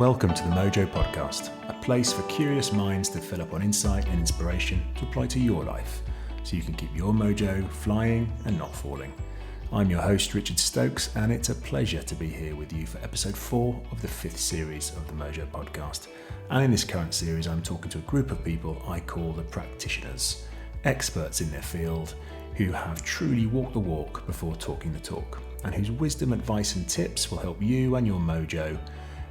Welcome to the Mojo Podcast, a place for curious minds to fill up on insight and inspiration to apply to your life, so you can keep your mojo flying and not falling. I'm your host, Richard Stokes, and it's a pleasure to be here with you for episode 4 of the 5th series of the Mojo Podcast. And in this current series, I'm talking to a group of people I call the practitioners, experts in their field who have truly walked the walk before talking the talk, and whose wisdom, advice and tips will help you and your mojo.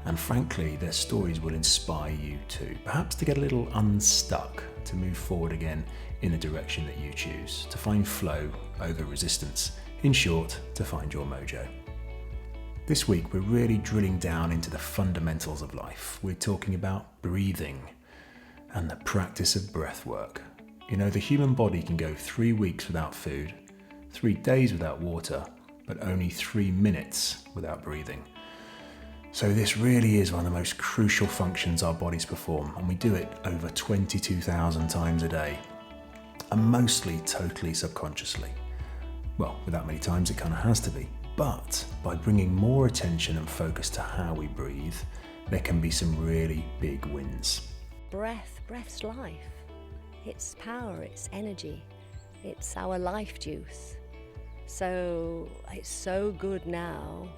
And frankly, their stories will inspire you too, perhaps to get a little unstuck, to move forward again in the direction that you choose, to find flow over resistance. In short, to find your mojo. This week, we're really drilling down into the fundamentals of life. We're talking about breathing and the practice of breathwork. You know, the human body can go 3 weeks without food, 3 days without water, but only 3 minutes without breathing. So this really is one of the most crucial functions our bodies perform, and we do it over 22,000 times a day, and mostly totally subconsciously. Well, with that many times it kind of has to be, but by bringing more attention and focus to how we breathe, there can be some really big wins. Breath's life. It's power, it's energy, it's our life juice. So it's so good now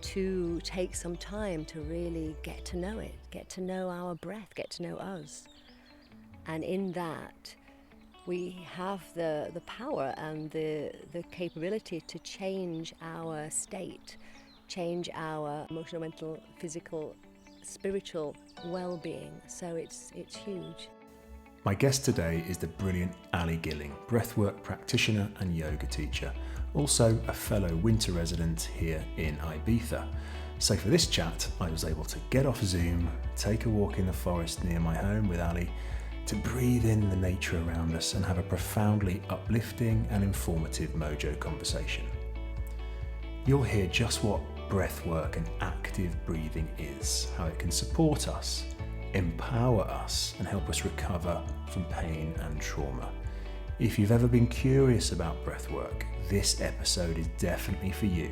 to take some time to really get to know it, get to know our breath, get to know us. And in that, we have the power and the capability to change our state, change our emotional, mental, physical, spiritual well-being. So it's huge. My guest today is the brilliant Ali Gilling, breathwork practitioner and yoga teacher, also a fellow winter resident here in Ibiza. So for this chat, I was able to get off Zoom, take a walk in the forest near my home with Ali, to breathe in the nature around us and have a profoundly uplifting and informative mojo conversation. You'll hear just what breathwork and active breathing is, how it can support us, empower us and help us recover from pain and trauma. If you've ever been curious about breathwork, this episode is definitely for you,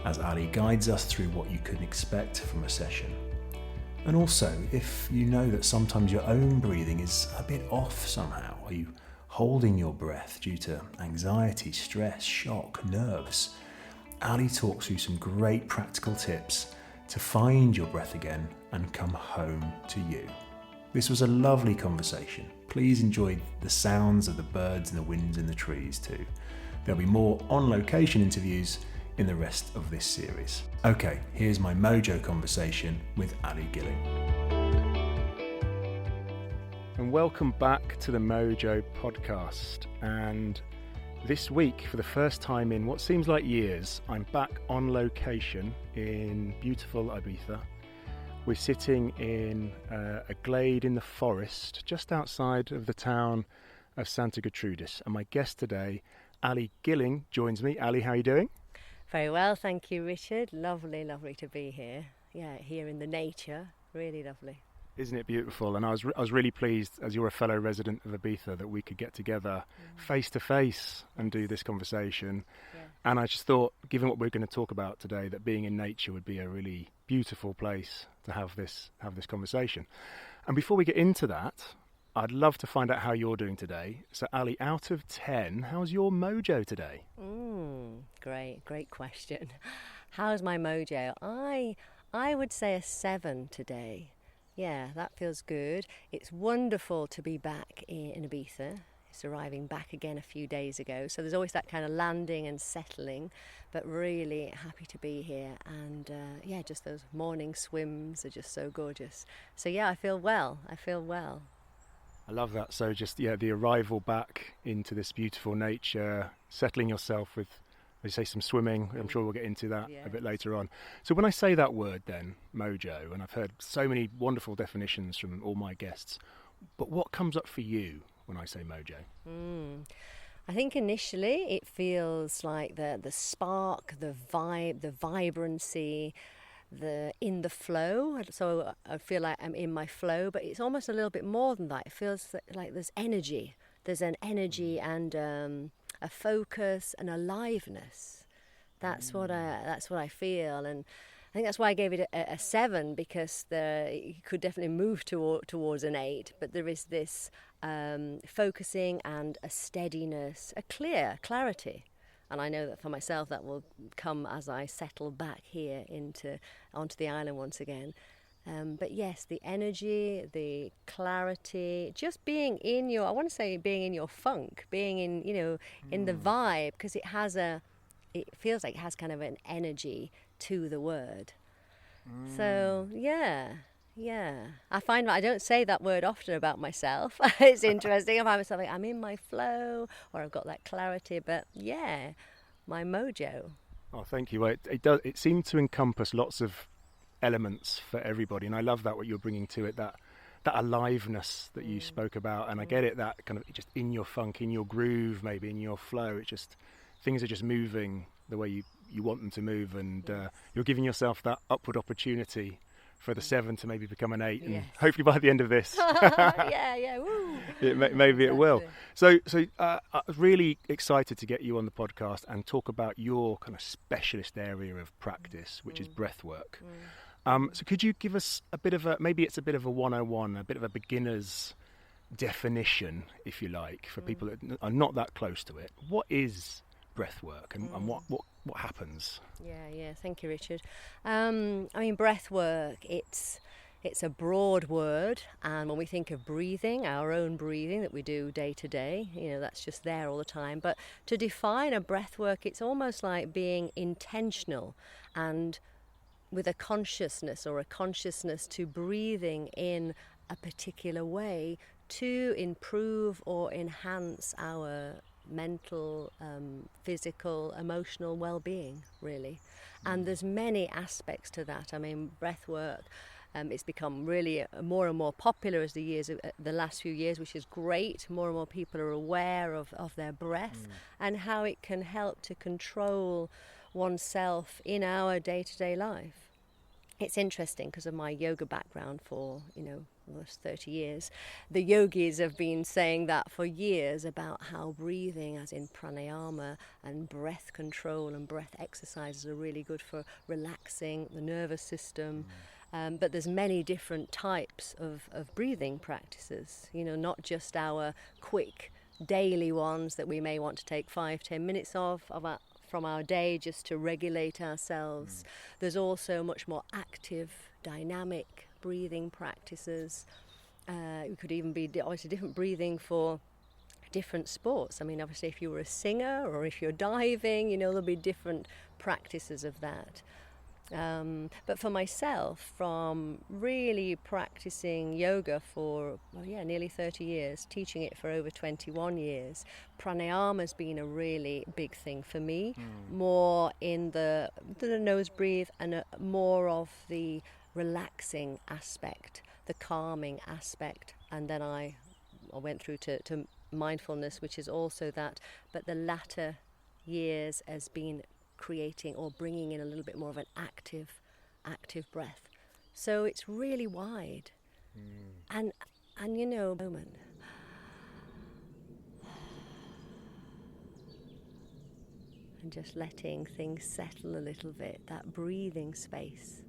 as Ali guides us through what you can expect from a session. And also, if you know that sometimes your own breathing is a bit off somehow, are you holding your breath due to anxiety, stress, shock, nerves? Ali talks through some great practical tips to find your breath again and come home to you. This was a lovely conversation. Please enjoy the sounds of the birds and the winds in the trees too. There'll be more on-location interviews in the rest of this series. Okay, here's my mojo conversation with Ali Gilling. And welcome back to the Mojo Podcast. And this week, for the first time in what seems like years, I'm back on location in beautiful Ibiza. We're sitting in a glade in the forest just outside of the town of Santa Gertrudis. And my guest today, Ali Gilling, joins me. Ali, how are you doing? Very well, thank you, Richard. Lovely to be here. Yeah, here in the nature, really lovely. Isn't it beautiful? And I was really pleased, as you're a fellow resident of Ibiza, that we could get together face to face and do this conversation. Yeah. And I just thought, given what we're going to talk about today, that being in nature would be a really beautiful place to have this conversation. And before we get into that, I'd love to find out how you're doing today. So Ali, out of 10, how's your mojo today? Great question. How's my mojo? I would say a 7 today. Yeah, that feels good. It's wonderful to be back in Ibiza. It's arriving back again a few days ago. So there's always that kind of landing and settling, but really happy to be here. And just those morning swims are just so gorgeous. So yeah, I feel well. I love that. So just, the arrival back into this beautiful nature, settling yourself with, as you say, some swimming. I'm sure we'll get into that a bit later on. So when I say that word then, mojo, and I've heard so many wonderful definitions from all my guests, but what comes up for you when I say mojo? I think initially it feels like the spark, the vibe, the vibrancy, in the flow. So I feel like I'm in my flow, but it's almost a little bit more than that. It feels like there's energy. There's an energy and a focus and aliveness. That's what I feel. And think that's why I gave it a 7, because it could definitely move towards an 8. But there is this focusing and a steadiness, a clarity. And I know that for myself that will come as I settle back here onto the island once again. But yes, the energy, the clarity, just being in your, I want to say being in your funk, being in, in the vibe, because it feels like it has kind of an energy to the word. So, yeah. I find that I don't say that word often about myself. It's interesting. I find myself like I'm in my flow, or I've got that clarity, but yeah, my mojo. Oh, thank you. Well, it seemed to encompass lots of elements for everybody, and I love that what you're bringing to it, that aliveness that you spoke about. And I get it, that kind of just in your funk, in your groove, maybe in your flow. It just, things are just moving the way you want them to move, and you're giving yourself that upward opportunity for the 7 to maybe become an 8, and hopefully by the end of this, woo. Maybe it will. So I was really excited to get you on the podcast and talk about your kind of specialist area of practice, which is breathwork. So could you give us maybe it's a bit of a 101, a bit of a beginner's definition, if you like, for people that are not that close to it. What is breathwork, and what happens? Yeah, thank you, Richard. I mean, breathwork, it's a broad word, and when we think of breathing, our own breathing that we do day to day, that's just there all the time. But to define a breathwork, it's almost like being intentional and with a consciousness to breathing in a particular way to improve or enhance our mental, physical, emotional well-being, really. And there's many aspects to that. I mean, breathwork, it's become really more and more popular as the last few years, which is great. More and more people are aware of their breath and how it can help to control oneself in our day-to-day life. It's interesting because of my yoga background for, almost 30 years. The yogis have been saying that for years about how breathing, as in pranayama, and breath control and breath exercises are really good for relaxing the nervous system. But there's many different types of breathing practices, not just our quick daily ones that we may want to take 5-10 minutes from our day just to regulate ourselves. There's also much more active, dynamic breathing practices. It could even be obviously different breathing for different sports. I mean, obviously if you were a singer or if you're diving, there'll be different practices of that. But for myself, from really practicing yoga for nearly 30 years, teaching it for over 21 years, pranayama's been a really big thing for me. More in the nose breathe and more of the relaxing aspect, the calming aspect. And then I went through to mindfulness, which is also that, but the latter years has been creating or bringing in a little bit more of an active breath. So it's really wide. And moment. And just letting things settle a little bit, that breathing space.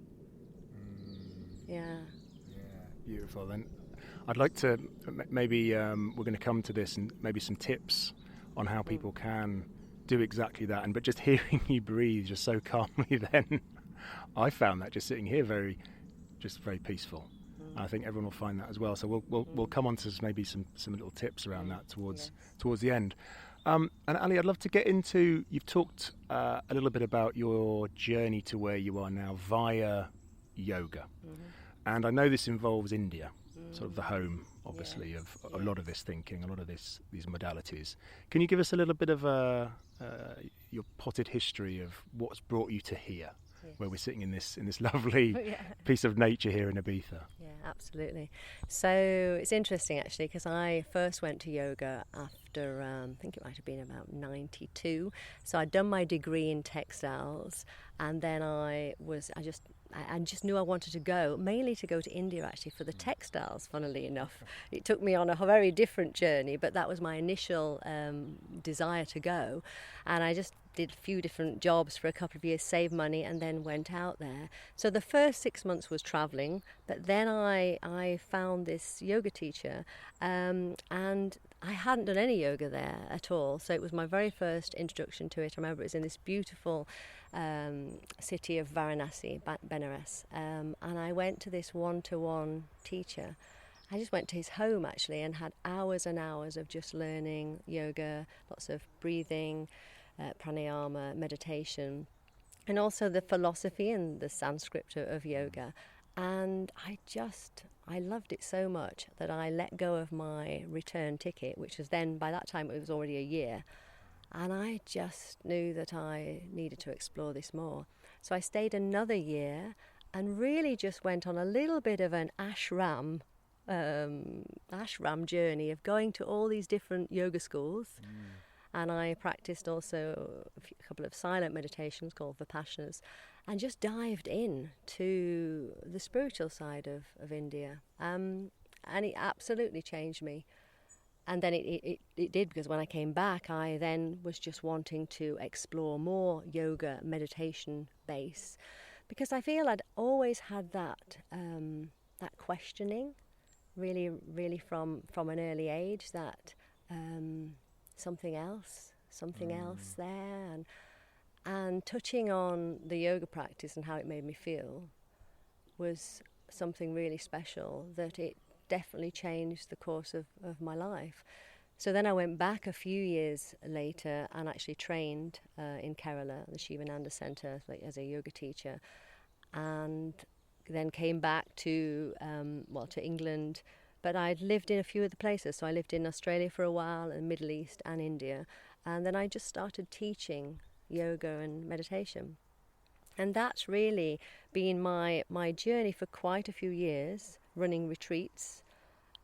Yeah, beautiful. Then I'd like to maybe we're going to come to this, and maybe some tips on how people can do exactly that. But just hearing you breathe just so calmly, then I found that just sitting here very peaceful. I think everyone will find that as well. So we'll come on to maybe some little tips around that towards the end. And Ali, I'd love to get into, you've talked a little bit about your journey to where you are now via yoga. And I know this involves India, sort of the home, obviously, of a lot of this thinking, a lot of these modalities. Can you give us a little bit of your potted history of what's brought you to here, where we're sitting in this lovely piece of nature here in Ibiza? Yeah, absolutely. So it's interesting, actually, because I first went to yoga after, I think it might have been about 92. So I'd done my degree in textiles, and then I just knew I wanted to go, mainly to go to India, actually, for the textiles, funnily enough. It took me on a very different journey, but that was my initial desire to go. And I just did a few different jobs for a couple of years, saved money, and then went out there. So the first 6 months was traveling, but then I found this yoga teacher, and I hadn't done any yoga there at all. So it was my very first introduction to it. I remember it was in this beautiful city of Varanasi, Benares, and I went to this one-to-one teacher. I just went to his home actually and had hours and hours of just learning yoga, lots of breathing, pranayama, meditation, and also the philosophy and the Sanskrit of yoga. And I loved it so much that I let go of my return ticket, which was then, by that time it was already a year. And I just knew that I needed to explore this more. So I stayed another year and really just went on a little bit of an ashram journey of going to all these different yoga schools. And I practiced also a couple of silent meditations called vipassanas, and just dived in to the spiritual side of India. And it absolutely changed me. And then it did, because when I came back, I then was just wanting to explore more yoga meditation base, because I feel I'd always had that questioning, really from an early age, that something else there, and touching on the yoga practice and how it made me feel was something really special, that it definitely changed the course of my life. So then I went back a few years later and actually trained in Kerala, the Shivananda Centre, as a yoga teacher, and then came back to England. But I'd lived in a few other places. So I lived in Australia for a while, and Middle East and India. And then I just started teaching yoga and meditation. And that's really been my journey for quite a few years, running retreats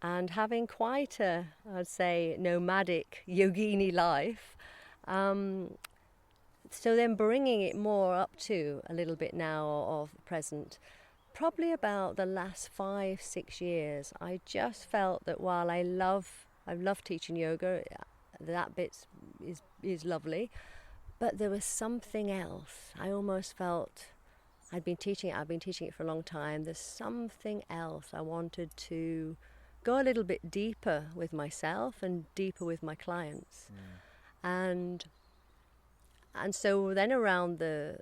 and having quite a, I'd say, nomadic yogini life. So then bringing it more up to a little bit now of the present, probably about the last 5-6 years, I just felt that while I love teaching yoga, that bit is lovely, but there was something else. I almost felt I've been teaching it for a long time. There's something else. I wanted to go a little bit deeper with myself and deeper with my clients. And so then around the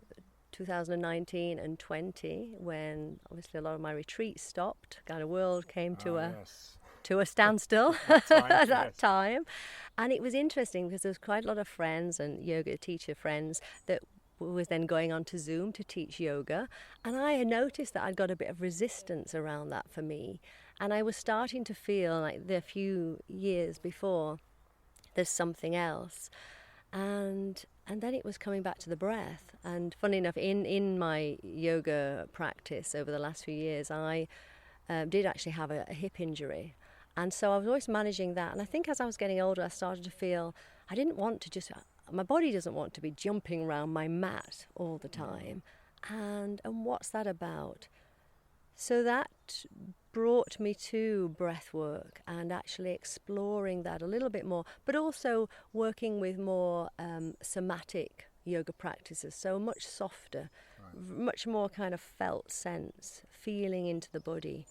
2019 and 20, when obviously a lot of my retreats stopped, kind of world came to a standstill at that time. And it was interesting because there was quite a lot of friends and yoga teacher friends that was then going on to Zoom to teach yoga. And I had noticed that I'd got a bit of resistance around that for me. And I was starting to feel like the few years before, there's something else. And then it was coming back to the breath. And funny enough, in my yoga practice over the last few years, I did actually have a hip injury. And so I was always managing that. And I think as I was getting older, I started to feel I didn't want to my body doesn't want to be jumping around my mat all the time. And what's that about? So that brought me to breathwork and actually exploring that a little bit more, but also working with more somatic yoga practices, so much softer, much more kind of felt sense, feeling into the body.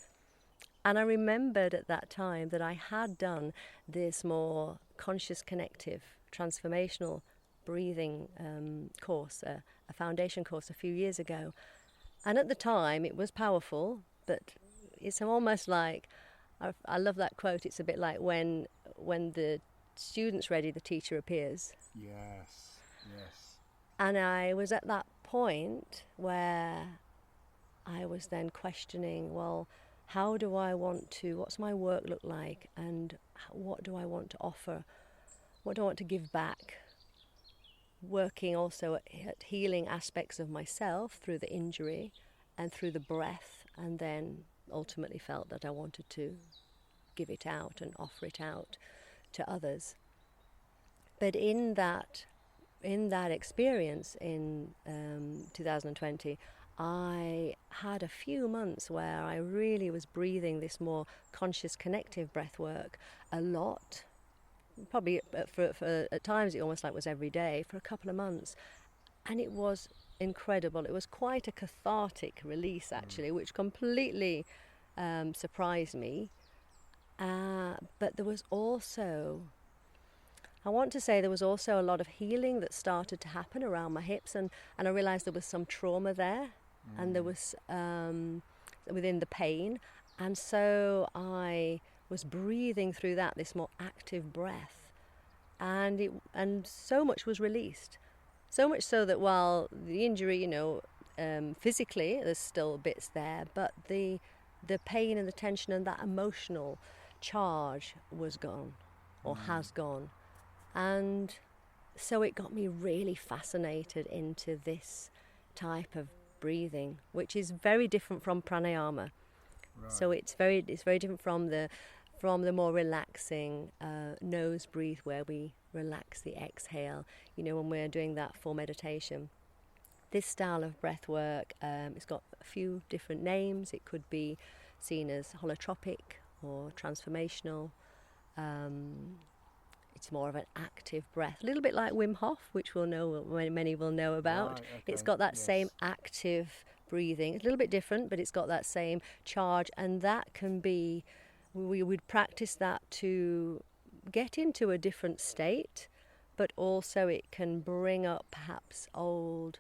And I remembered at that time that I had done this more conscious, connective, transformational breathing course, a foundation course a few years ago. And at the time it was powerful, but it's almost like, I love that quote, it's a bit like when the student's ready, the teacher appears. Yes. And I was at that point where I was then questioning, well, how do I want to, what's my work look like, and what do I want to offer? What do I want to give back? Working also at healing aspects of myself through the injury and through the breath, and then ultimately felt that I wanted to give it out and offer it out to others. But in that experience in 2020, I had a few months where I really was breathing this more conscious, connective breath work a lot, probably for at times it almost like was every day for a couple of months, and it was incredible. It was quite a cathartic release actually, which completely surprised me. But there was also, I want to say there was also a lot of healing that started to happen around my hips, and I realised there was some trauma there, and there was within the pain, and so I was breathing through that, this more active breath, and so much was released. So much so that while the injury, physically there's still bits there, but the pain and the tension and that emotional charge was gone, or has gone. And so it got me really fascinated into this type of breathing, which is very different from pranayama. Right. So it's very different from the more relaxing nose breathe, where we relax the exhale, when we're doing that for meditation. This style of breath work, it's got a few different names. It could be seen as holotropic or transformational. It's more of an active breath, a little bit like Wim Hof, which many will know about. Right, okay. It's got that same active breathing. It's a little bit different, but it's got that same charge, and that can be, we would practice that to get into a different state, but also it can bring up perhaps old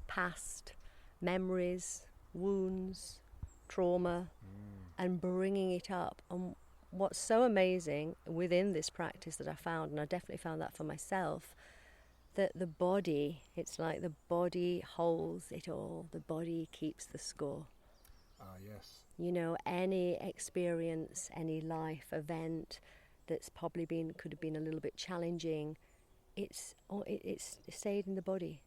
past memories, wounds, trauma, and bringing it up. And what's so amazing within this practice that I found, and I definitely found that for myself, that the body, it's like the body holds it all. The body keeps the score. Yes. Any experience, any life event that's probably could have been a little bit challenging, it's stayed in the body.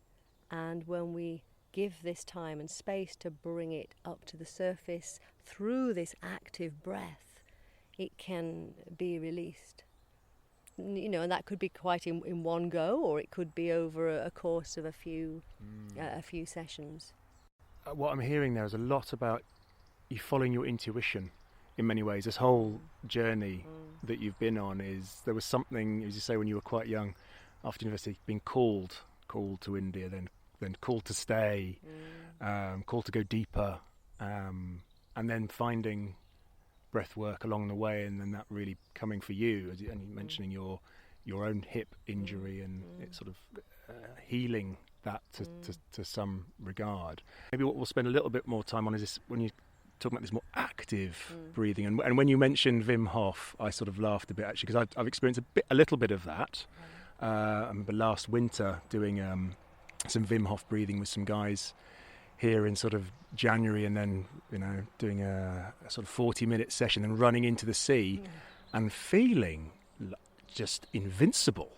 And when we give this time and space to bring it up to the surface through this active breath, it can be released. And that could be quite in one go, or it could be over a course of a few sessions. What I'm hearing there is a lot about you following your intuition in many ways. This whole journey that you've been on there was something, as you say, when you were quite young, after university, being called to India, then called to stay, called to go deeper, and then finding breath work along the way, and then that really coming for you, and you mentioning your own hip injury, and it's sort of healing that to some regard. Maybe what we'll spend a little bit more time on is this, when you're talking about this more active breathing, and when you mentioned Wim Hof, I sort of laughed a bit actually, because I've experienced a little bit of that. I remember last winter doing some Wim Hof breathing with some guys here in sort of January, and then doing a sort of 40-minute session and running into the sea and feeling just invincible.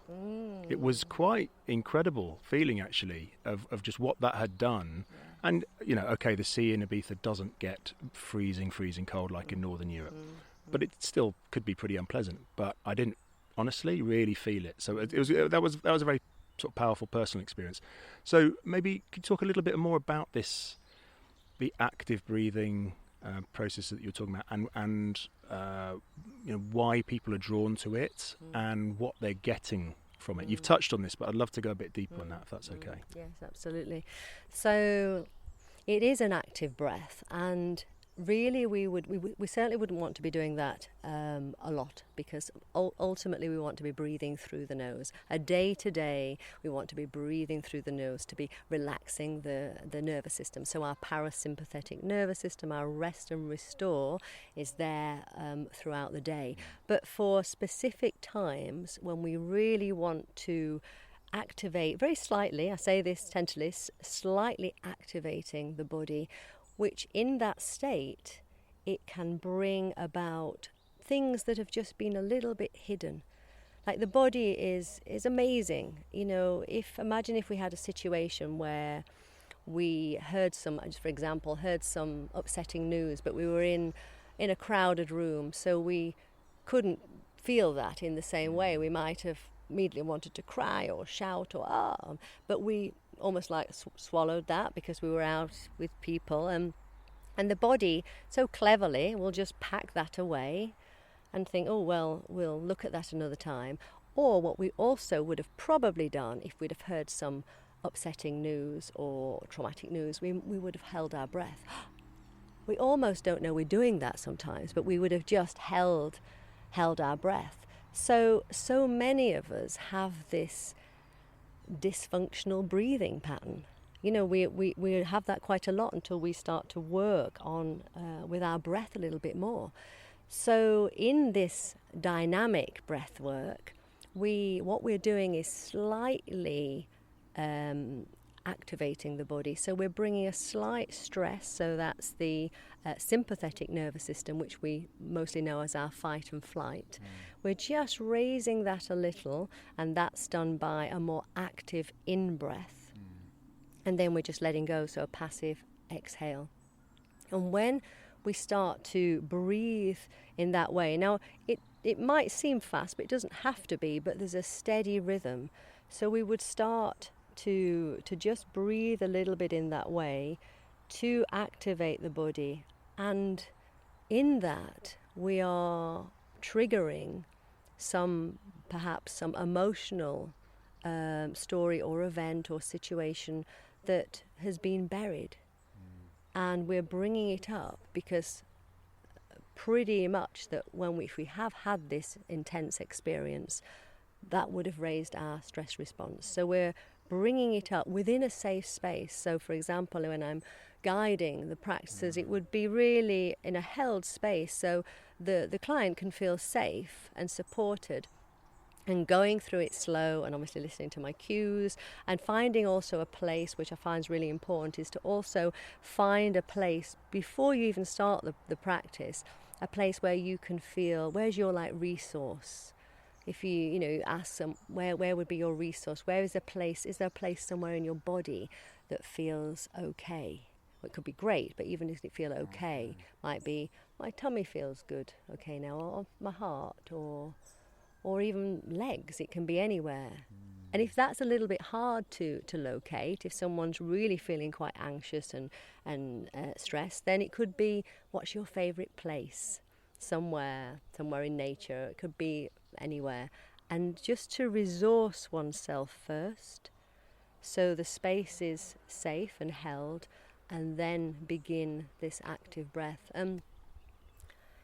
It was quite incredible feeling actually of just what that had done. And okay, the sea in Ibiza doesn't get freezing cold like in Northern Europe, but it still could be pretty unpleasant. But I didn't honestly really feel it. So that was a very sort of powerful personal experience. So maybe could you talk a little bit more about the active breathing process that you're talking about, and why people are drawn to it and what they're getting from it. You've touched on this, but I'd love to go a bit deeper on that, if that's okay. Yes, absolutely. So it is an active breath, and really we certainly wouldn't want to be doing that a lot, because ultimately we want to be breathing through the nose. A day to day we want to be breathing through the nose to be relaxing the nervous system. So our parasympathetic nervous system, our rest and restore, is there throughout the day. But for specific times when we really want to activate very slightly, I say this tentatively, slightly activating the body, which in that state, it can bring about things that have just been a little bit hidden. Like the body is amazing. Imagine if we had a situation where we heard some upsetting news, but we were in a crowded room, so we couldn't feel that in the same way. We might have immediately wanted to cry or shout but we almost like swallowed that because we were out with people, and the body so cleverly will just pack that away and think, oh, well, we'll look at that another time. Or what we also would have probably done if we'd have heard some upsetting news or traumatic news, we would have held our breath. We almost don't know we're doing that sometimes, but we would have just held our breath. So many of us have this dysfunctional breathing pattern. You know, we have that quite a lot until we start to work on with our breath a little bit more. So in this dynamic breath work, what we're doing is slightly activating the body. So we're bringing a slight stress, so that's the sympathetic nervous system, which we mostly know as our fight and flight. We're just raising that a little, and that's done by a more active in-breath. And then we're just letting go, so a passive exhale. And when we start to breathe in that way, now it might seem fast, but it doesn't have to be, but there's a steady rhythm. So we would start to just breathe a little bit in that way to activate the body. And in that, we are triggering perhaps some emotional story or event or situation that has been buried. And we're bringing it up because pretty much that if we have had this intense experience, that would have raised our stress response. So we're bringing it up within a safe space. So for example, when I'm guiding the practices, it would be really in a held space, so the client can feel safe and supported, and going through it slow, and obviously listening to my cues, and finding also a place, which I find is really important, is to also find a place before you even start the practice, a place where you can feel, where's your resource? If you ask them, where would be your resource? Is there a place somewhere in your body that feels okay? Well, it could be great, but even if it feels okay, might be, my tummy feels good, okay now, or my heart, or even legs, it can be anywhere. And if that's a little bit hard to locate, if someone's really feeling quite anxious and stressed, then it could be, what's your favourite place? Somewhere in nature, it could be anywhere. And just to resource oneself first, so the space is safe and held, and then begin this active breath.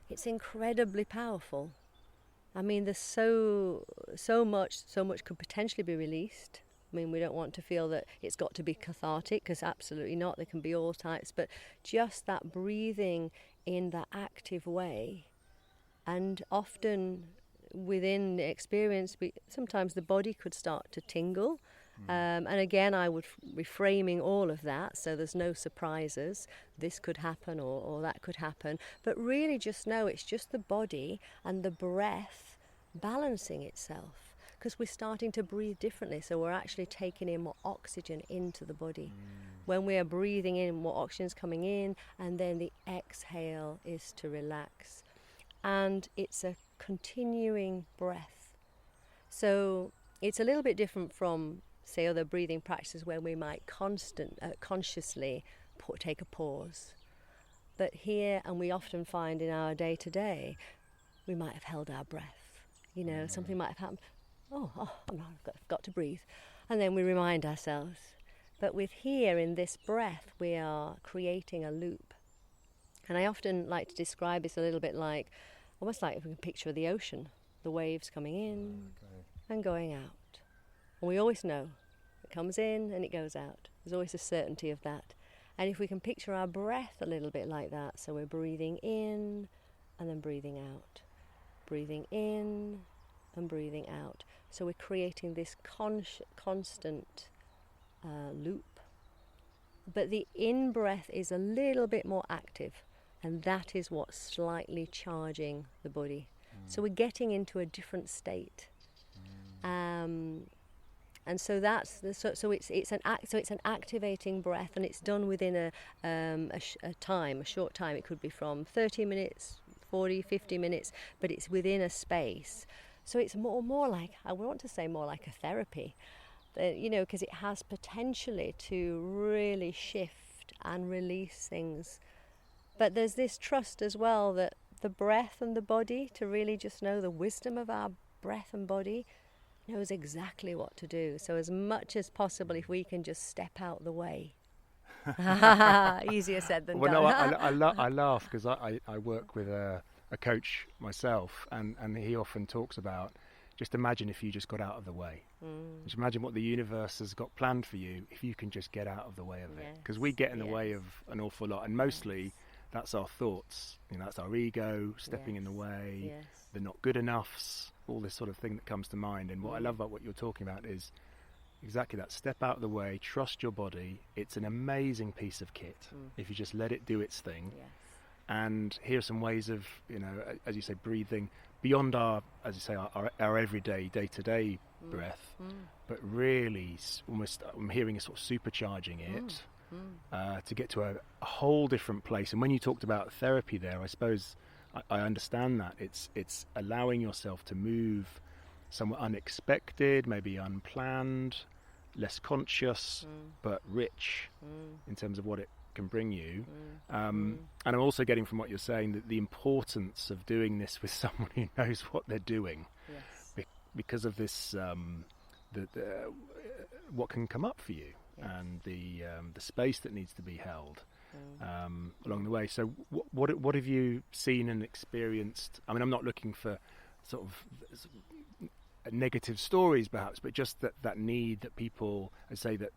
It's incredibly powerful. I mean, there's so much could potentially be released. I mean, we don't want to feel that it's got to be cathartic, because absolutely not. There can be all types, but just that breathing in that active way. And often within the experience, sometimes the body could start to tingle. And again, I would reframing all of that, so there's no surprises. This could happen or that could happen. But really just know it's just the body and the breath balancing itself, because we're starting to breathe differently. So we're actually taking in more oxygen into the body. When we are breathing in, more oxygen is coming in, and then the exhale is to relax. And it's a continuing breath. So it's a little bit different from, say, other breathing practices where we might consciously take a pause. But here, and we often find in our day-to-day, we might have held our breath. Something might have happened. Oh no, I've got to breathe. And then we remind ourselves. But with here, in this breath, we are creating a loop. And I often like to describe this a little bit like, almost like if we can picture the ocean, the waves coming in and going out. And we always know it comes in and it goes out. There's always a certainty of that. And if we can picture our breath a little bit like that, so we're breathing in and then breathing out, breathing in and breathing out. So we're creating this constant loop. But the in-breath is a little bit more active, and that is what's slightly charging the body. So we're getting into a different state. And so that's it's an activating breath, and it's done within a short time. It could be from 30 minutes, 40, 50 minutes, but it's within a space. So it's more like, I want to say more like a therapy, because it has potentially to really shift and release things. But there's this trust as well that the breath and the body, to really just know the wisdom of our breath and body, knows exactly what to do. So as much as possible, if we can just step out the way. Easier said than done. No, I laugh because I work with a coach myself, and he often talks about, just imagine if you just got out of the way. Just imagine what the universe has got planned for you if you can just get out of the way of it. Because we get in the way of an awful lot, and mostly that's our thoughts. That's our ego stepping in the way, the not good enoughs, all this sort of thing that comes to mind. And what I love about what you're talking about is exactly that. Step out of the way, trust your body. It's an amazing piece of kit if you just let it do its thing. And here are some ways of, as you say, breathing beyond our, as you say, our everyday, day-to-day breath, but really almost, I'm hearing a sort of supercharging it to get to a whole different place. And when you talked about therapy there, I suppose I understand that. It's allowing yourself to move somewhat unexpected, maybe unplanned, less conscious, but rich in terms of what it can bring you. And I'm also getting from what you're saying that the importance of doing this with someone who knows what they're doing, because of this, what can come up for you, and the space that needs to be held along the way. So what have you seen and experienced? I mean, I'm not looking for sort of negative stories perhaps, but just that need that people, I say, that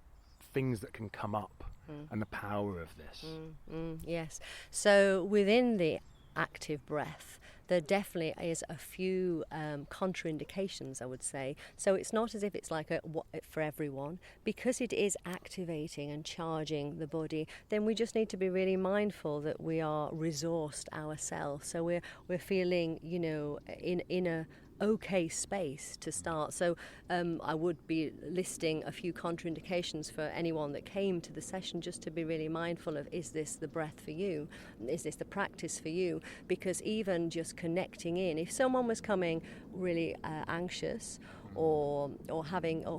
things that can come up and the power of this. Yes. So within the active breath, there definitely is a few contraindications, I would say. So it's not as if it's like for everyone. Because it is activating and charging the body, then we just need to be really mindful that we are resourced ourselves. So we're feeling, in a okay space to start. So I would be listing a few contraindications for anyone that came to the session, just to be really mindful of, is this the breath for you? Is this the practice for you? Because even just connecting in, if someone was coming really anxious or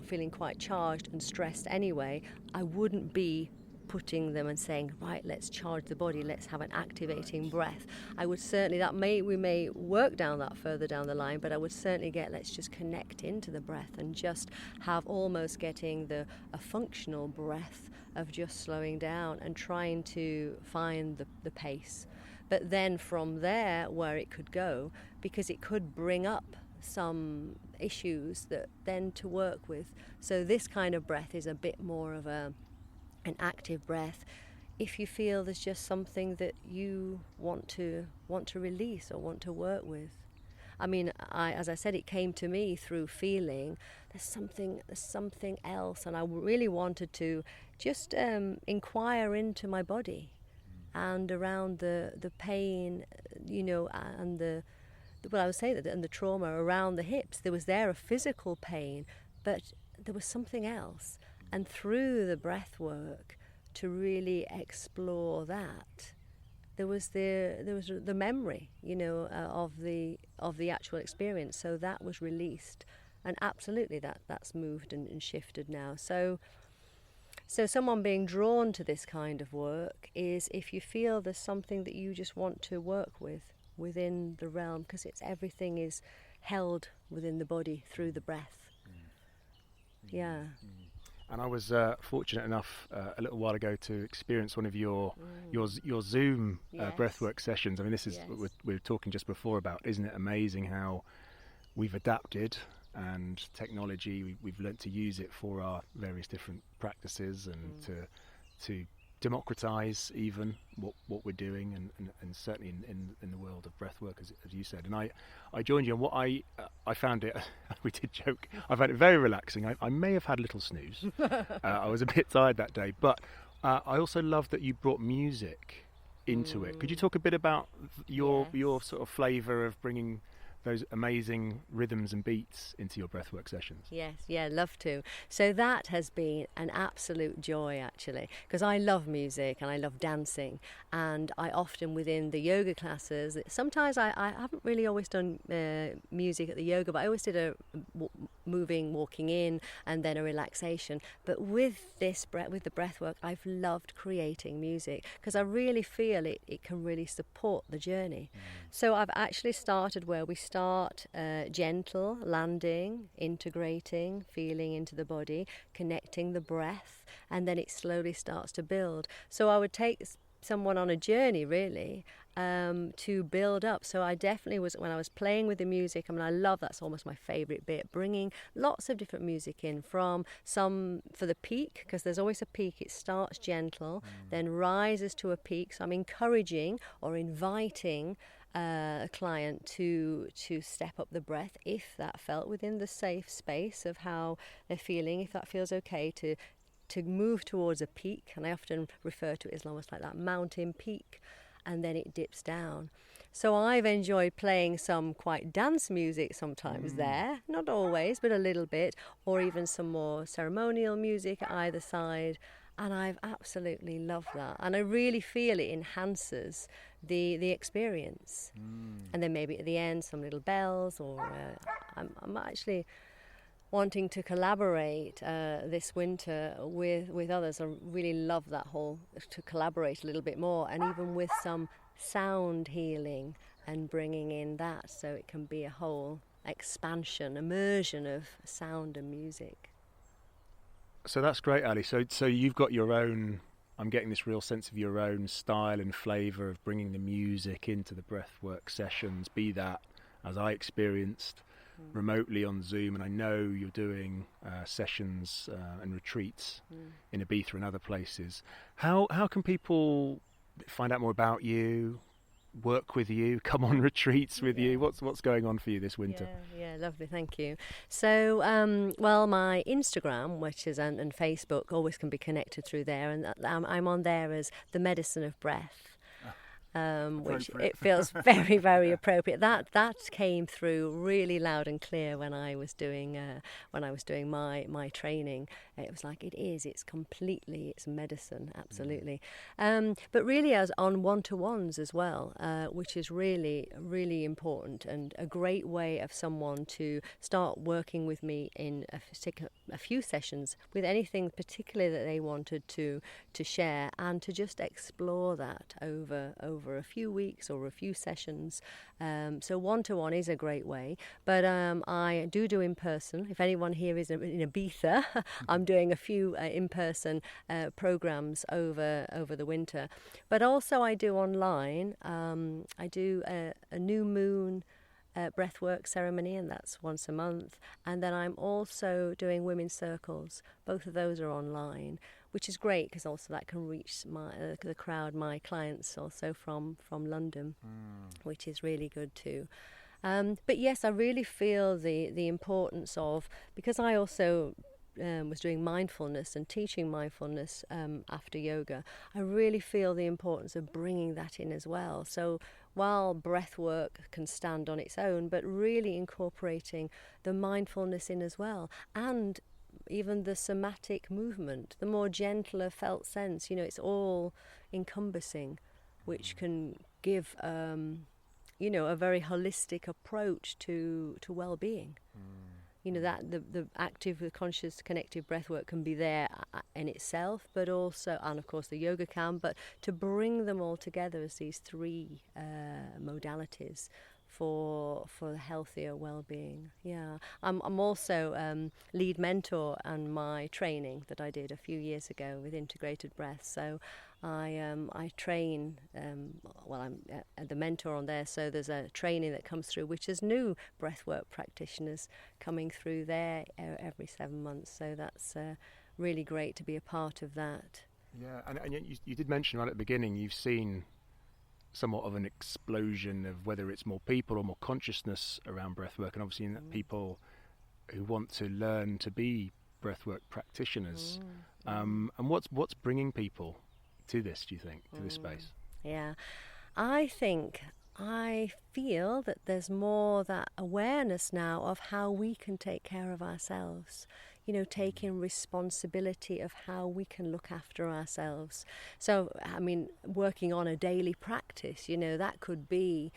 feeling quite charged and stressed anyway, I wouldn't be putting them and saying, right, let's charge the body, let's have an activating breath. I would certainly, we may work down that further down the line, but I would certainly let's just connect into the breath and just have almost getting a functional breath of just slowing down and trying to find the pace. But then from there, where it could go, because it could bring up some issues that then to work with. So this kind of breath is a bit more of an active breath. If you feel there's just something that you want to release or want to work with. I mean, as I said, it came to me through feeling there's something else, and I really wanted to just inquire into my body and around the pain, and I would say that, and the trauma around the hips. There was a physical pain, but there was something else. And through the breath work, to really explore that, there was the memory, of the actual experience. So that was released, and absolutely that's moved and shifted now. So someone being drawn to this kind of work is if you feel there's something that you just want to work with within the realm, because everything is held within the body through the breath. Yeah. And I was fortunate enough a little while ago to experience one of your Zoom breathwork sessions. I mean, this is what we were talking just before about. Isn't it amazing how we've adapted, and technology, we've learnt to use it for our various different practices, and to democratize even what we're doing, and certainly in the world of breathwork, as you said. And I joined you, and what I found it, we did joke, I found it very relaxing. I may have had a little snooze. I was a bit tired that day, but I also loved that you brought music into it. Could you talk a bit about your sort of flavour of bringing those amazing rhythms and beats into your breathwork sessions? Yes, love to. So that has been an absolute joy, actually, because I love music and I love dancing, and I often within the yoga classes, sometimes I haven't really always done music at the yoga, but I always did moving, walking in, and then a relaxation. But with the breath work, I've loved creating music because I really feel it can really support the journey. So I've actually started where we start gentle, landing, integrating, feeling into the body, connecting the breath, and then it slowly starts to build. So I would take someone on a journey really to build up. So I definitely was, when I was playing with the music, I mean, I love, that's almost my favourite bit, bringing lots of different music in, from some for the peak, because there's always a peak. It starts gentle, then rises to a peak. So I'm encouraging or inviting a client to step up the breath if that felt within the safe space of how they're feeling, if that feels okay, to move towards a peak. And I often refer to it as almost like that mountain peak, and then it dips down. So I've enjoyed playing some quite dance music sometimes there, not always, but a little bit, or even some more ceremonial music at either side. And I've absolutely loved that. And I really feel it enhances the experience. And then maybe at the end, some little bells, or I'm actually wanting to collaborate this winter with others. I really love that to collaborate a little bit more, and even with some sound healing and bringing in that, so it can be a whole expansion, immersion of sound and music. So that's great, Ali. So you've got your own, I'm getting this real sense of your own style and flavour of bringing the music into the breathwork sessions, be that, as I experienced, remotely on Zoom, and I know you're doing sessions and retreats in Ibiza and other places. How can people find out more about you, work with you, come on retreats with you? What's going on for you this winter? Yeah, lovely, thank you. So, well, my Instagram, which is and Facebook, always can be connected through there, and I'm on there as The Medicine of Breath. Which it feels very, very appropriate. That came through really loud and clear when I was doing my training. It was like it's medicine, absolutely. But really, as on one-to-ones as well, which is really, really important, and a great way of someone to start working with me in a few sessions with anything particularly that they wanted to share, and to just explore that over a few weeks or a few sessions. So one-to-one is a great way, but I do in person. If anyone here is in Ibiza, I'm doing a few in-person programs over the winter. But also I do online. I do a new moon breathwork ceremony, and that's once a month. And then I'm also doing women's circles. Both of those are online, which is great because also that can reach the crowd, my clients also from London, which is really good too. But yes, I really feel the importance of, because I also was doing mindfulness and teaching mindfulness after yoga, I really feel the importance of bringing that in as well. So while breath work can stand on its own, but really incorporating the mindfulness in as well, and even the somatic movement, the more gentler felt sense, it's all encompassing, which can give a very holistic approach to well-being. That the active, the conscious, connective breath work can be there in itself, but also, and of course the yoga can, but to bring them all together as these three modalities for healthier well-being. I'm also lead mentor on my training that I did a few years ago with integrated breath. So I train, I'm the mentor on there, so there's a training that comes through which is new breathwork practitioners coming through there every 7 months. So that's really great to be a part of that. Yeah, and you did mention right at the beginning, you've seen somewhat of an explosion of whether it's more people or more consciousness around breathwork, and obviously people who want to learn to be breathwork practitioners. And what's bringing people to this, do you think, to this space? Yeah, I think I feel that there's more that awareness now of how we can take care of ourselves, taking responsibility of how we can look after ourselves. So, I mean, working on a daily practice, that could be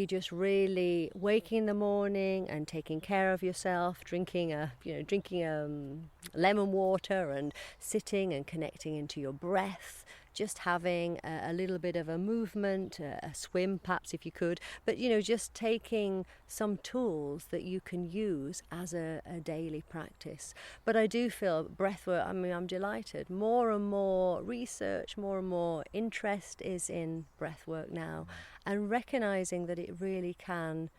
just really waking in the morning and taking care of yourself, drinking lemon water and sitting and connecting into your breath, just having a little bit of a movement, a swim perhaps if you could, but just taking some tools that you can use as a daily practice. But I do feel breathwork, I'm delighted. More and more research, more and more interest is in breathwork now, and recognizing that it really can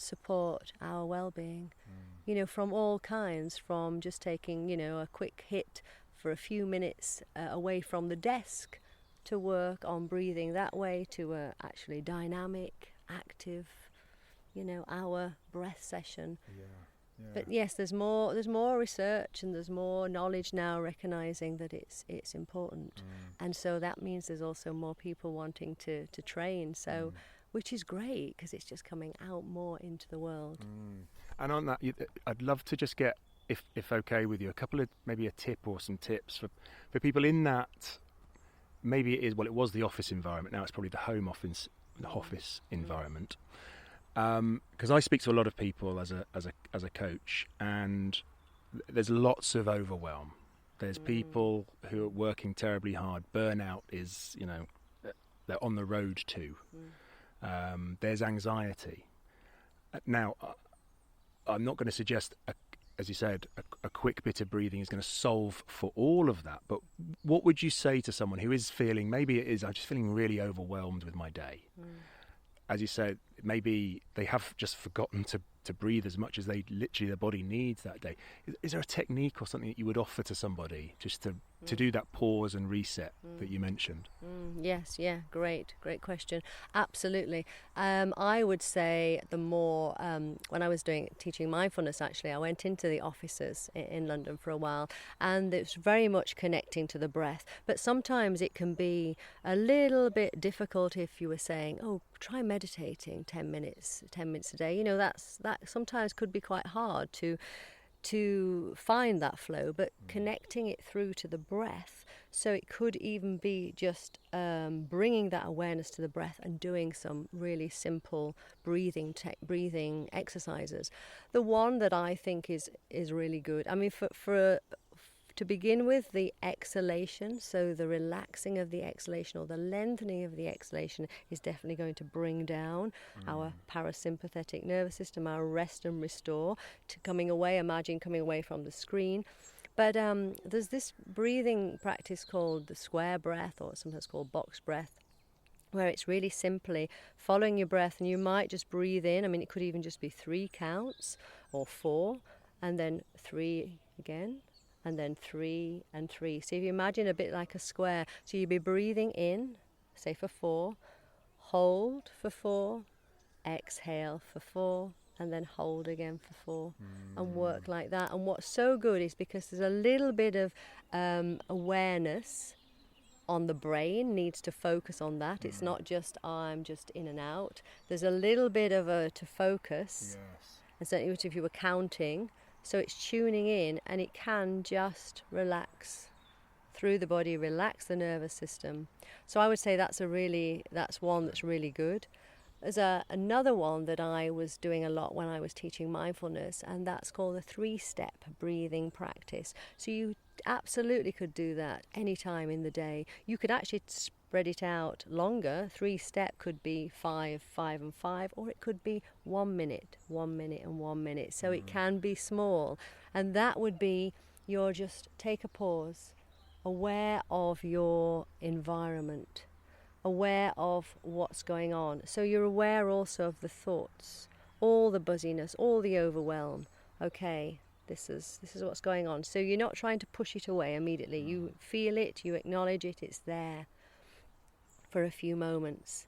support our well-being, from all kinds, from just taking, a quick hit for a few minutes away from the desk to work on breathing that way, to a actually dynamic, active, hour breath session. But yes, there's more research and there's more knowledge now recognizing that it's important. And so that means there's also more people wanting to train, so which is great because it's just coming out more into the world. And on that, I'd love to just get, if okay with you, a couple of, maybe a tip or some tips for people in that, maybe it was the office environment, now it's probably the home office environment. Because I speak to a lot of people as a coach, and there's lots of overwhelm. There's people who are working terribly hard. Burnout is, they're on the road to. There's anxiety. Now, I'm not going to suggest, as you said, a quick bit of breathing is going to solve for all of that. But what would you say to someone who is feeling, maybe it is, I'm just feeling really overwhelmed with my day. As you said, maybe they have just forgotten to breathe as much as their body needs that day. Is there a technique or something that you would offer to somebody just to do that pause and reset that you mentioned? Yes, great question. Absolutely. I would say the more, when I was teaching mindfulness, actually, I went into the offices in London for a while, and it's very much connecting to the breath. But sometimes it can be a little bit difficult if you were saying, try meditating 10 minutes a day. That sometimes could be quite hard to find that flow, but connecting it through to the breath. So it could even be just bringing that awareness to the breath and doing some really simple breathing exercises. The one that I think is really good, to begin with, the exhalation, so the relaxing of the exhalation or the lengthening of the exhalation is definitely going to bring down our parasympathetic nervous system, our rest and restore, imagine coming away from the screen. But there's this breathing practice called the square breath, or sometimes called box breath, where it's really simply following your breath, and you might just breathe in. It could even just be 3 counts or 4, and then 3 again, and then 3 and 3. So if you imagine a bit like a square, so you'd be breathing in, say for 4, hold for 4, exhale for 4, and then hold again for 4, and work like that. And what's so good is because there's a little bit of awareness on the brain, needs to focus on that. It's not just, I'm just in and out. There's a little bit of to focus. Yes. And certainly if you were counting, so it's tuning in, and it can just relax through the body, relax the nervous system. So I would say that's one that's really good. There's another one that I was doing a lot when I was teaching mindfulness, and that's called the 3-step breathing practice. So you absolutely could do that any time in the day. You could actually spread it out longer. 3-step could be 5, 5 and 5, or it could be 1 minute, 1 minute and 1 minute. So it can be small, and that would be just take a pause, aware of your environment, aware of what's going on. So you're aware also of the thoughts, all the buzziness, all the overwhelm. Okay, this is what's going on. So you're not trying to push it away immediately. You feel it, you acknowledge it, it's there for a few moments.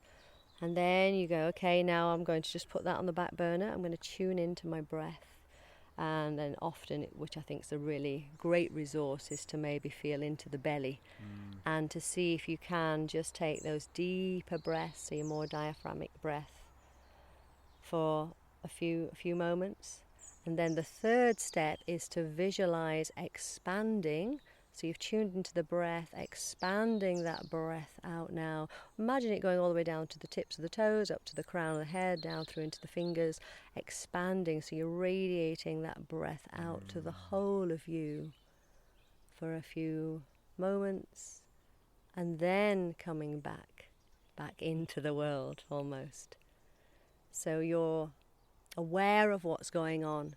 And then you go, okay, now I'm going to just put that on the back burner. I'm going to tune into my breath. And then often, which I think is a really great resource, is to maybe feel into the belly and to see if you can just take those deeper breaths, so your more diaphragmic breath, for a few moments. And then the third step is to visualize expanding. So you've tuned into the breath, expanding that breath out now. Imagine it going all the way down to the tips of the toes, up to the crown of the head, down through into the fingers, expanding. So you're radiating that breath out to the whole of you for a few moments, and then coming back into the world almost. So you're aware of what's going on.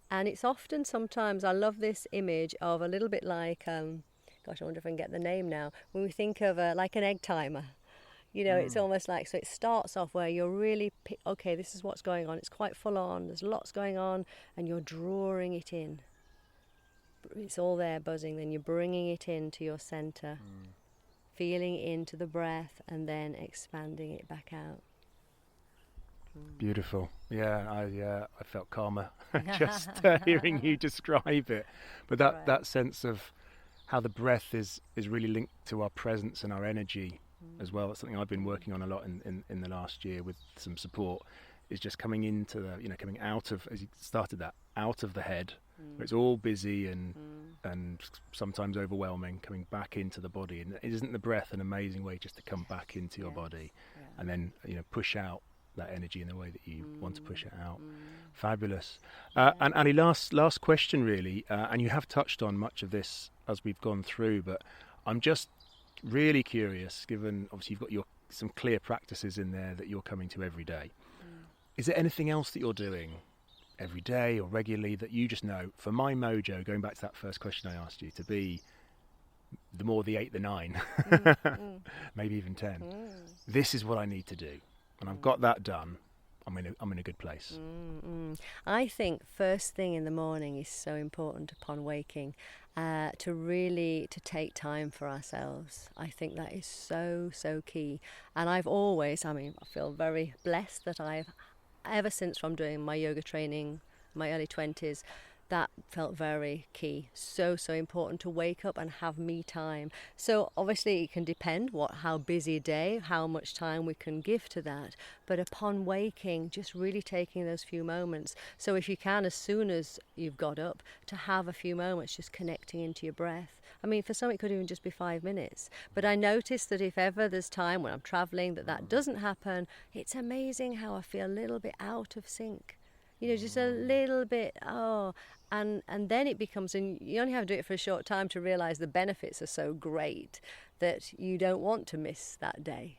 And it's often, sometimes, I love this image of a little bit like, gosh, I wonder if I can get the name now, when we think of like an egg timer. You know, it's almost like, so it starts off where you're really, okay, this is what's going on. It's quite full on. There's lots going on, and you're drawing it in. It's all there buzzing. Then you're bringing it into your center, feeling into the breath, and then expanding it back out. Beautiful. Yeah, I felt calmer just hearing you describe it. But that sense of how the breath is really linked to our presence and our energy as well. It's something I've been working on a lot in the last year with some support, is just coming into the, coming out of, as you started that, out of the head, where it's all busy and sometimes overwhelming, coming back into the body. And isn't the breath an amazing way just to come back into your body and then, push out that energy in the way that you want to push it out. Fabulous. And Ali, last question really, and you have touched on much of this as we've gone through, but I'm just really curious, given obviously you've got some clear practices in there that you're coming to every day. Is there anything else that you're doing every day or regularly that you just know, for my mojo, going back to that first question I asked you, to be the more the 8, the 9, maybe even 10, this is what I need to do? And I've got that done, I'm in a good place. I think first thing in the morning is so important upon waking, to take time for ourselves. I think that is so key. And I feel very blessed that I've, ever since from doing my yoga training, my early 20s, that felt very key. So important to wake up and have me time. So obviously it can depend how busy a day, how much time we can give to that. But upon waking, just really taking those few moments. So if you can, as soon as you've got up, to have a few moments just connecting into your breath. I mean, for some it could even just be 5 minutes. But I noticed that if ever there's time when I'm traveling that doesn't happen, it's amazing how I feel a little bit out of sync. Just a little bit, and then it becomes, and you only have to do it for a short time to realize the benefits are so great that you don't want to miss that day.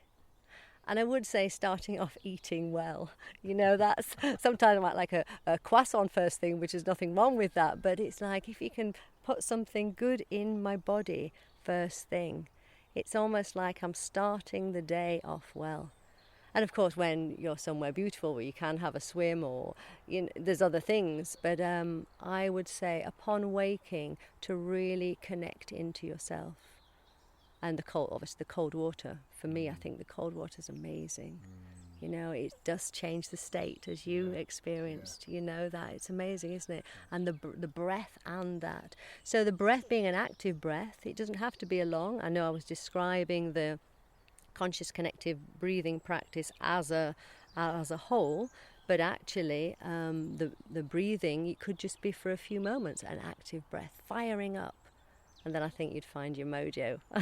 And I would say starting off eating well, that's sometimes like a croissant first thing, which is nothing wrong with that, but it's like if you can put something good in my body first thing, it's almost like I'm starting the day off well. And of course, when you're somewhere beautiful where you can have a swim or there's other things, but I would say upon waking to really connect into yourself. And obviously the cold water, for me, I think the cold water is amazing. It does change the state, as you experienced, that it's amazing, isn't it? And the breath and that. So the breath being an active breath, it doesn't have to be a long. I know I was describing the conscious connective breathing practice as a whole, but actually the breathing, it could just be for a few moments, an active breath firing up, and then I think you'd find your mojo. Well,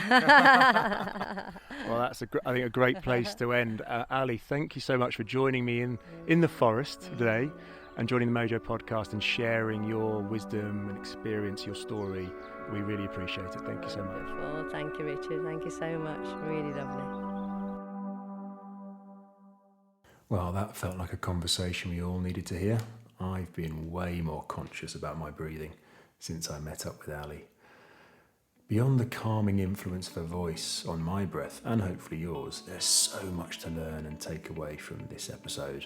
that's I think a great place to end. Ali, thank you so much for joining me in the forest today and joining the Mojo Podcast and sharing your wisdom and experience, your story. We really appreciate it. Thank you so much. Well, thank you, Richard. Thank you so much. Really lovely. Well, that felt like a conversation we all needed to hear. I've been way more conscious about my breathing since I met up with Ali. Beyond the calming influence of her voice on my breath, and hopefully yours, there's so much to learn and take away from this episode.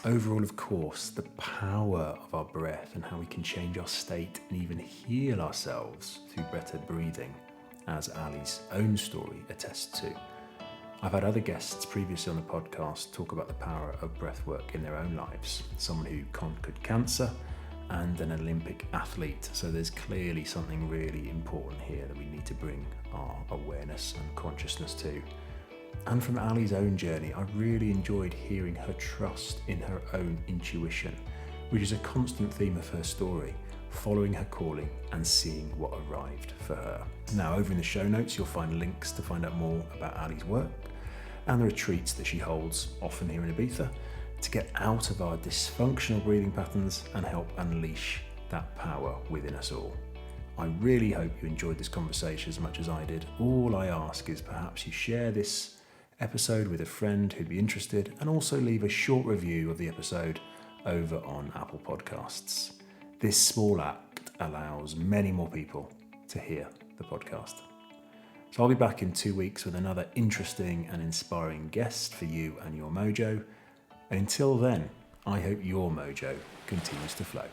Overall, of course, the power of our breath and how we can change our state and even heal ourselves through better breathing, as Ali's own story attests to. I've had other guests previously on the podcast talk about the power of breathwork in their own lives. Someone who conquered cancer and an Olympic athlete. So there's clearly something really important here that we need to bring our awareness and consciousness to. And from Ali's own journey, I really enjoyed hearing her trust in her own intuition, which is a constant theme of her story, following her calling and seeing what arrived for her. Now, over in the show notes, you'll find links to find out more about Ali's work and the retreats that she holds, often here in Ibiza, to get out of our dysfunctional breathing patterns and help unleash that power within us all. I really hope you enjoyed this conversation as much as I did. All I ask is perhaps you share this episode with a friend who'd be interested, and also leave a short review of the episode over on Apple Podcasts. This small act allows many more people to hear the podcast. So I'll be back in 2 weeks with another interesting and inspiring guest for you and your mojo. And until then, I hope your mojo continues to flow.